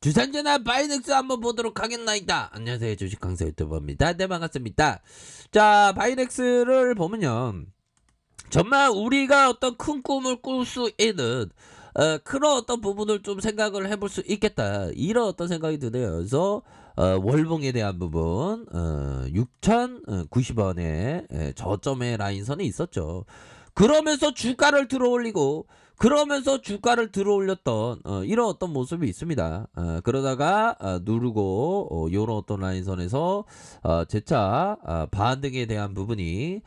주산전화 바이넥스 한번 보도록 하겠나이다. 안녕하세요, 주식 강사 유튜버입니다. 네, 반갑습니다. 자, 바이넥스를 보면요, 정말 우리가 어떤 큰 꿈을 꿀 수 있는 그런 어떤 부분을 좀 생각을 해볼 수 있겠다, 이런 어떤 생각이 드네요. 그래서 월봉에 대한 부분, 6,090원의 저점의 라인선이 있었죠. 그러면서 주가를 들어올리고, 그러면서 주가를 들어올렸던 이런 어떤 모습이 있습니다. 그러다가 누르고 요런 어떤 라인선에서 재차 반등에 대한 부분이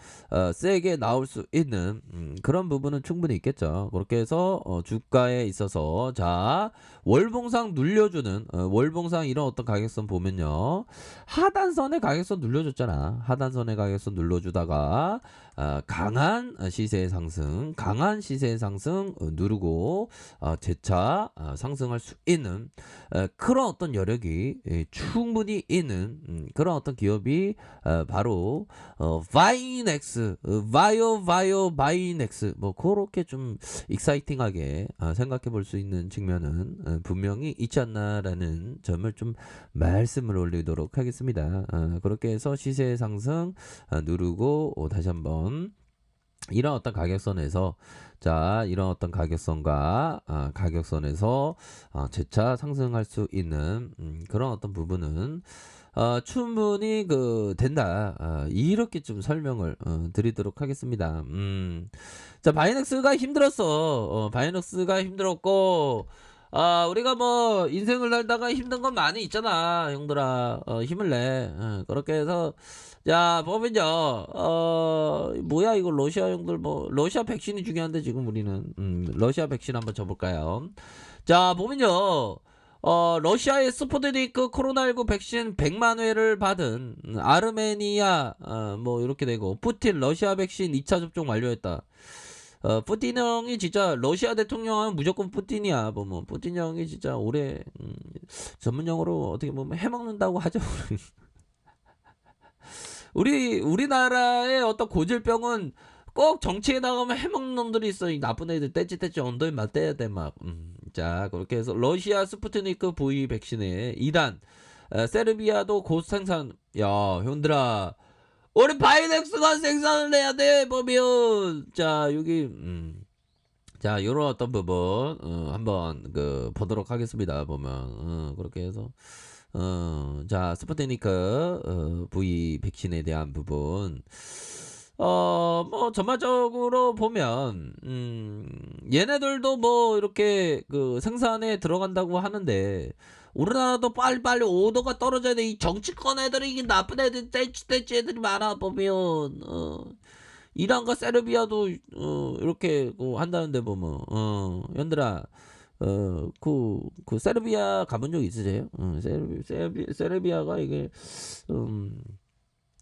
세게 나올 수 있는 그런 부분은 충분히 있겠죠. 그렇게 해서 주가에 있어서, 자, 월봉상 눌려주는, 월봉상 이런 어떤 가격선 보면요, 하단선의 가격선 눌려줬잖아. 하단선의 가격선 눌러주다가 강한 시세의 상승, 강한 시세의 상승 누르고 재차 상승할 수 있는 그런 어떤 여력이 충분히 있는 그런 어떤 기업이 바로 바이넥스, 바이넥스, 뭐 그렇게 좀 익사이팅하게 생각해 볼 수 있는 측면은 분명히 있지 않나라는 점을 좀 말씀을 올리도록 하겠습니다. 그렇게 해서 시세의 상승 누르고 다시 한번 이런 어떤 가격선에서, 자, 이런 어떤 가격선과 가격선에서 재차 상승할 수 있는 그런 어떤 부분은 충분히 된다, 이렇게 좀 설명을 드리도록 하겠습니다. 자, 바이넥스가 힘들었어. 바이넥스가 힘들었고, 우리가 뭐 인생을 살다가 힘든 건 많이 있잖아, 형들아. 힘을 내. 그렇게 해서, 자, 보면요, 뭐야 이거, 러시아 형들, 뭐 러시아 백신이 중요한데 지금 우리는 러시아 백신 한번 줘볼까요? 자, 보면요, 러시아의 스푸트니크 코로나19 백신 100만 회를 받은 아르메니아, 뭐 이렇게 되고, 푸틴 러시아 백신 2차 접종 완료했다. 푸틴 형이 진짜 러시아 대통령 하면 무조건 푸틴이야. 뭐 푸틴 형이 진짜 올해 전문 용어로 어떻게 보면 해먹는다고 하죠. 우리나라의 어떤 고질병은 꼭 정치에 나가면 해먹는 놈들이 있어. 이 나쁜 애들 떼찌떼찌 언더에 맞대야 돼 막. 자, 그렇게 해서 러시아 스푸트니크 V 백신의 2단, 세르비아도 곧 생산. 야, 형들아, 우리 바이넥스가 생산을 해야 돼 보면. 자, 여기 자, 요런 어떤 부분 한번 보도록 하겠습니다. 보면 그렇게 해서 자, 스푸트니크 V 백신에 대한 부분, 뭐 전반적으로 보면 얘네들도 뭐 이렇게 생산에 들어간다고 하는데, 우리나라도 빨리빨리 오더가 떨어져야 돼. 이 정치권 애들이, 이게 나쁜 애들, 떼찌떼찌 애들이 많아 보면. 이란과 세르비아도 이렇게 한다는데 보면, 연들아, 세르비아 가본 적 있으세요? 세르비아가 이게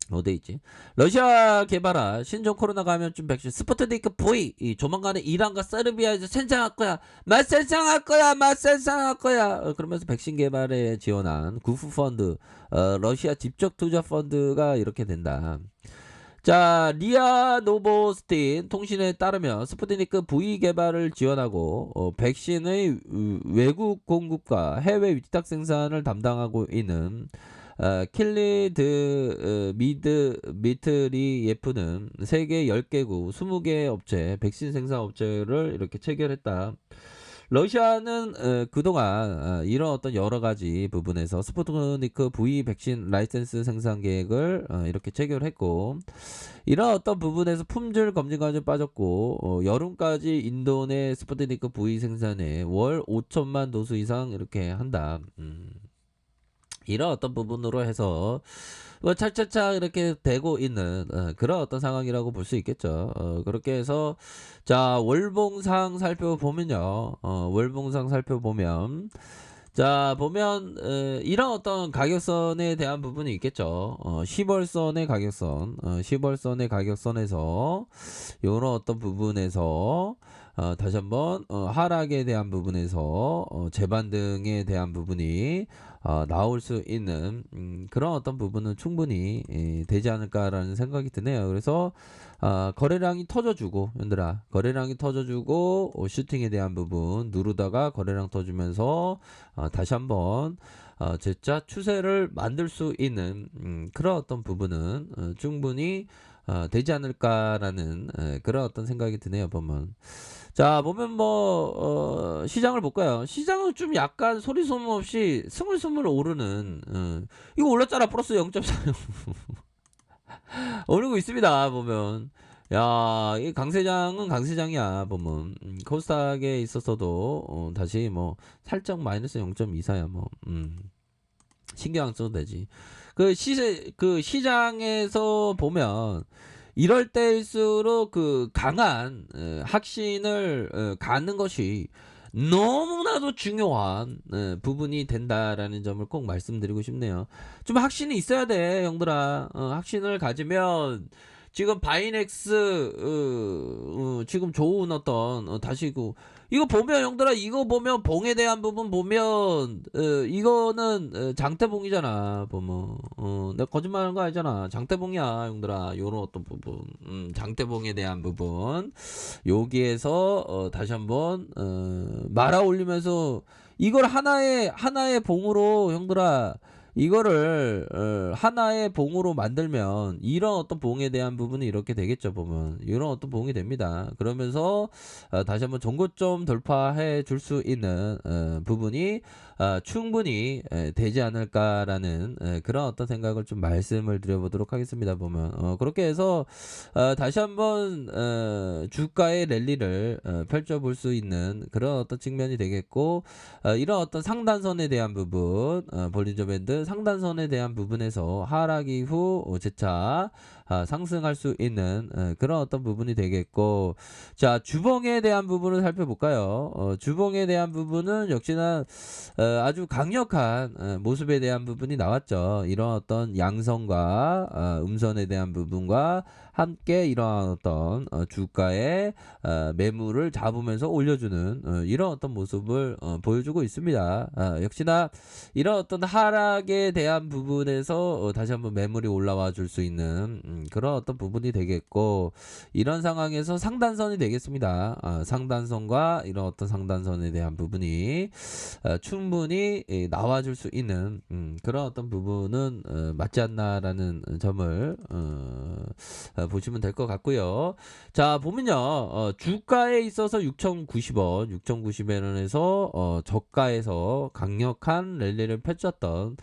어디 있지? 러시아 개발한 신종 코로나 감염증 백신 스푸트니크 V, 조만간에 이란과 세르비아에서 생산할 거야. 생산할 거야. 그러면서 백신 개발에 지원한 구프 펀드, 러시아 직접 투자 펀드가 이렇게 된다. 자, 리아 노보스틴 통신에 따르면 스푸트니크 V 개발을 지원하고 백신의 외국 공급과 해외 위탁 생산을 담당하고 있는 킬리드 미트리예프는 세계 10개국 20개 업체, 백신 생산 업체를 이렇게 체결했다. 러시아는 그동안 이런 어떤 여러 가지 부분에서 스푸트니크 V 백신 라이센스 생산 계획을 이렇게 체결했고, 이런 어떤 부분에서 품질 검증 과정에 빠졌고, 여름까지 인도 내 스푸트니크 V 생산에 월 5천만 도수 이상 이렇게 한다. 이런 어떤 부분으로 해서 뭐 차차차 이렇게 되고 있는 그런 어떤 상황이라고 볼 수 있겠죠. 그렇게 해서, 자, 월봉상 살펴보면요, 월봉상 살펴보면, 자, 보면 이런 어떤 가격선에 대한 부분이 있겠죠. 10월선의 가격선, 10월선의 가격선에서 요런 어떤 부분에서 다시 한번 하락에 대한 부분에서 재반등에 대한 부분이 나올 수 있는 그런 어떤 부분은 충분히 되지 않을까라는 생각이 드네요. 그래서 거래량이 터져주고 얘들아 거래량이 터져주고 슈팅에 대한 부분 누르다가 거래량 터주면서 다시 한번 재차 추세를 만들 수 있는 그런 어떤 부분은 충분히 되지 않을까라는 그런 어떤 생각이 드네요. 보면 자 보면 뭐 시장을 볼까요? 시장은 좀 약간 소리 소문 없이 스물스물 오르는 이거 올랐잖아. 플러스 0.4 오르고 있습니다. 보면 이 강세장은 강세장이야. 보면 코스닥에 있어서도 다시 뭐 살짝 마이너스 0.24야. 뭐 신경 안 써도 되지. 그 시장에서 보면 이럴 때일수록 그 강한 확신을 갖는 것이 너무나도 중요한 부분이 된다라는 점을 꼭 말씀드리고 싶네요. 좀 확신이 있어야 돼, 형들아. 확신을 가지면 지금 바이넥스 지금 좋은 어떤 다시 이거 보면 형들아 이거 보면 봉에 대한 부분 보면 이거는 장대봉이잖아. 보면 내가 거짓말하는 거 아니잖아. 장대봉이야 형들아. 요런 어떤 부분 장대봉에 대한 부분 여기에서 다시 한번 말아 올리면서 이걸 하나의 봉으로 형들아 이거를 하나의 봉으로 만들면 이런 어떤 봉에 대한 부분이 이렇게 되겠죠. 보면 이런 어떤 봉이 됩니다. 그러면서 다시 한번 전고점 돌파해 줄 수 있는 부분이 충분히 되지 않을까라는 그런 어떤 생각을 좀 말씀을 드려보도록 하겠습니다. 보면 그렇게 해서 다시 한번 주가의 랠리를 펼쳐볼 수 있는 그런 어떤 측면이 되겠고 이런 어떤 상단선에 대한 부분 볼린저 밴드 상단선에 대한 부분에서 하락 이후 재차 상승할 수 있는 그런 어떤 부분이 되겠고 자 주봉에 대한 부분을 살펴볼까요? 주봉에 대한 부분은 역시나 아주 강력한 모습에 대한 부분이 나왔죠. 이런 어떤 양선과 음선에 대한 부분과 함께 이러한 어떤 주가의 매물을 잡으면서 올려주는 이런 어떤 모습을 보여주고 있습니다. 역시나 이런 어떤 하락에 대한 부분에서 다시 한번 매물이 올라와 줄 수 있는 그런 어떤 부분이 되겠고 이런 상황에서 상단선이 되겠습니다. 상단선과 이런 어떤 상단선에 대한 부분이 충분히 나와줄 수 있는 그런 어떤 부분은 맞지 않나라는 점을 보시면 될 것 같고요. 자 보면요 주가에 있어서 6,090원 6,090원에서 저가에서 강력한 랠리를 펼쳤던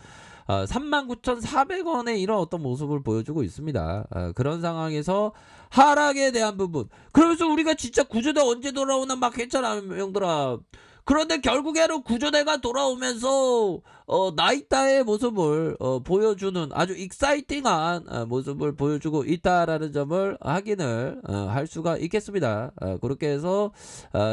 39,400원의 이런 어떤 모습을 보여주고 있습니다. 그런 상황에서 하락에 대한 부분 그러면서 우리가 진짜 구조대 언제 돌아오나 막 했잖아 형들아. 그런데 결국에는 구조대가 돌아오면서 나이타의 모습을 보여주는 아주 익사이팅한 모습을 보여주고 있다라는 점을 확인을 할 수가 있겠습니다. 그렇게 해서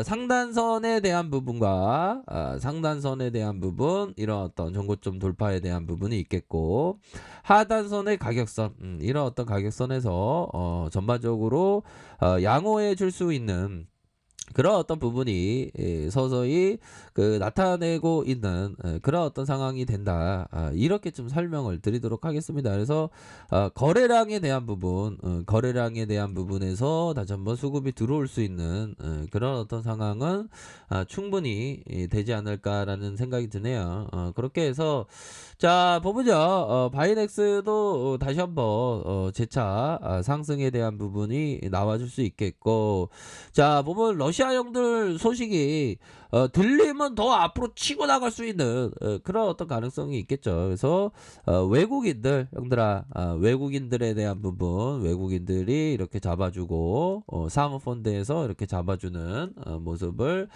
상단선에 대한 부분과 상단선에 대한 부분 이런 어떤 전고점 돌파에 대한 부분이 있겠고 하단선의 가격선 이런 어떤 가격선에서 전반적으로 양호해 줄 수 있는 그런 어떤 부분이 서서히 나타내고 있는 그런 어떤 상황이 된다. 이렇게 좀 설명을 드리도록 하겠습니다. 그래서 거래량에 대한 부분, 거래량에 대한 부분에서 다시 한번 수급이 들어올 수 있는 그런 어떤 상황은 충분히 되지 않을까라는 생각이 드네요. 그렇게 해서 자 보면요 바이넥스도 다시 한번 재차 상승에 대한 부분이 나와줄 수 있겠고 자 보면 러시아 형들 소식이 들리면 더 앞으로 치고 나갈 수 있는 그런 어떤 가능성이 있겠죠. 그래서 외국인들 형들아 외국인들에 대한 부분 외국인들이 이렇게 잡아주고 사모펀드에서 이렇게 잡아주는 모습을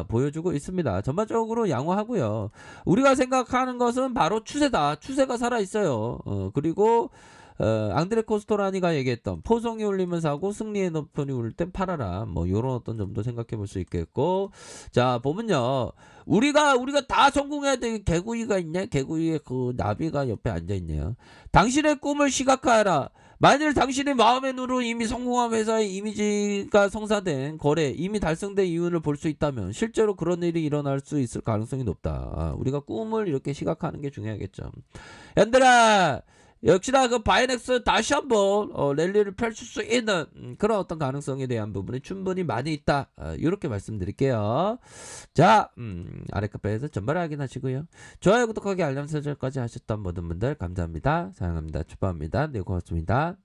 보여주고 있습니다. 전반적으로 양호하고요. 우리가 생각하는 것은 바로 추세다. 추세가 살아있어요. 그리고 앙드레 코스토라니가 얘기했던 포성이 울리면 사고 승리의 높음이 울릴 땐 팔아라. 뭐 요런 어떤 점도 생각해 볼 수 있겠고 자 보면요 우리가 다 성공해야 될 개구이가 있냐 개구이의 그 나비가 옆에 앉아 있네요. 당신의 꿈을 시각화하라. 만일 당신의 마음의 눈으로 이미 성공한 회사의 이미지가 성사된 거래 이미 달성된 이윤을 볼 수 있다면 실제로 그런 일이 일어날 수 있을 가능성이 높다. 우리가 꿈을 이렇게 시각화하는 게 중요하겠죠. 얘들아 역시나 그 바이넥스 다시 한번 랠리를 펼칠 수 있는 그런 어떤 가능성에 대한 부분이 충분히 많이 있다. 이렇게 말씀드릴게요. 자, 아래 카페에서 전반을 확인하시고요. 좋아요, 구독하기, 알람 설정까지 하셨던 모든 분들 감사합니다. 사랑합니다. 축복합니다. 네, 고맙습니다.